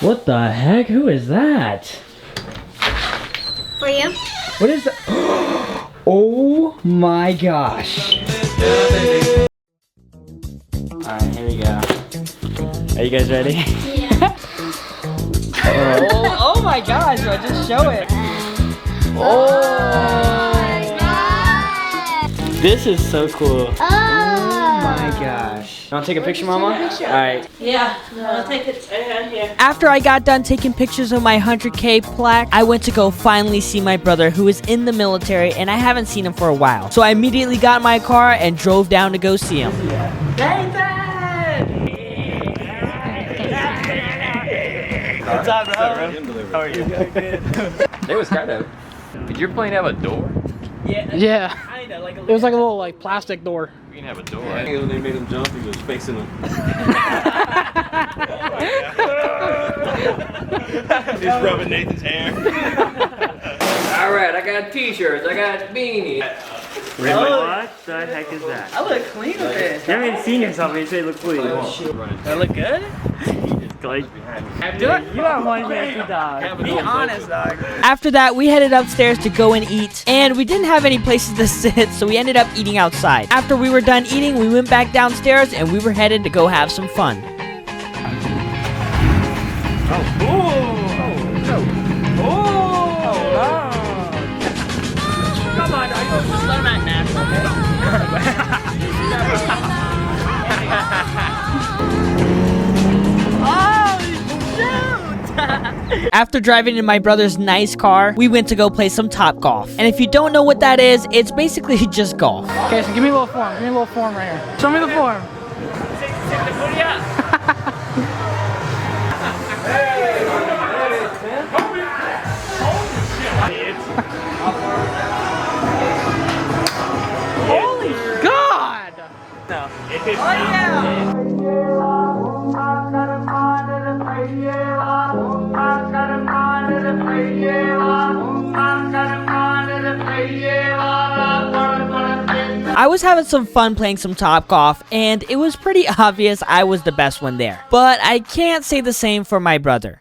What the heck? Who is that? For you? What is that? Oh my gosh. Alright, here we go. Are you guys ready? Yeah. Oh my gosh, I just show it. Oh my god. This is so cool. Oh My gosh. You want to take a picture, Mama? Alright. Yeah, I'll take it here. After I got done taking pictures of my 100K plaque, I went to go finally see my brother who is in the military and I haven't seen him for a while. So I immediately got in my car and drove down to go see him. What's up, bro? How are you? It was kind of. Did your plane have a door? Yeah. Kinda, like a It was like a little like plastic door. You can have a door. When they made him jump, he was facing him. He's rubbing Nathan's hair. Alright, I got t-shirts, I got beanies. What the heck is that? I look clean with this. You haven't seen yourself and you say look clean. I look good? Like, you are one nasty dog. Be honest, dog. After that, we headed upstairs to go and eat, and we didn't have any places to sit, so we ended up eating outside. After we were done eating, we went back downstairs, and we were headed to go have some fun. Come on, dog. Just let him act After driving in my brother's nice car, we went to go play some Top Golf. And if you don't know what that is, it's basically just golf. Okay, so give me a little form. Give me a little form right here. Show me the form. Holy God! No. Oh yeah! I was having some fun playing some Top Golf, and it was pretty obvious I was the best one there. But I can't say the same for my brother.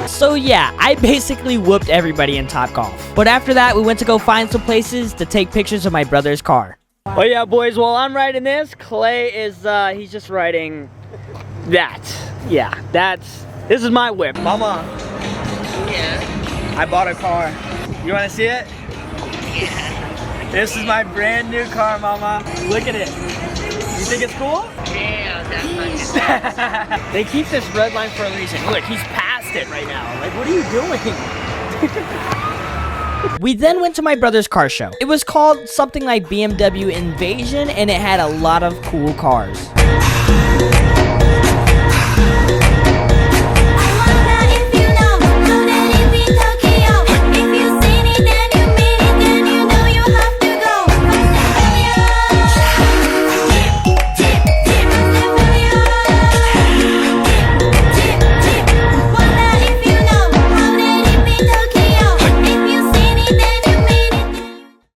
So yeah, I basically whooped everybody in Top Golf. But after that, we went to go find some places to take pictures of my brother's car. Oh yeah, boys, while I'm riding this, Clay is, he's just riding that. Yeah, this is my whip. Mama. Yeah. I bought a car. You wanna see it? Yeah. This is my brand new car, Mama. Look at it. You think it's cool? Yeah, that's They keep this red line for a reason. Look, he's past it right now. Like, what are you doing? We then went to my brother's car show. It was called something like BMW Invasion, and it had a lot of cool cars.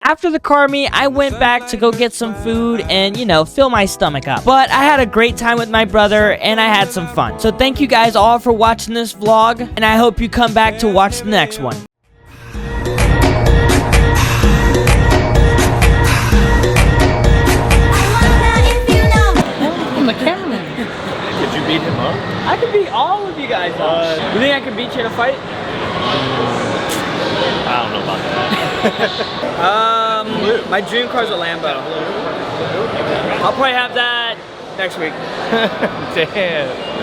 After the car meet, I went back to go get some food and, you know, fill my stomach up. But I had a great time with my brother and I had some fun. So thank you guys all for watching this vlog, and I hope you come back to watch the next one. I'm the cameraman. Could you beat him up? I could beat all of you guys up. You think I can beat you in a fight? I don't know about that. My dream car is a Lambo. I'll probably have that next week. Damn.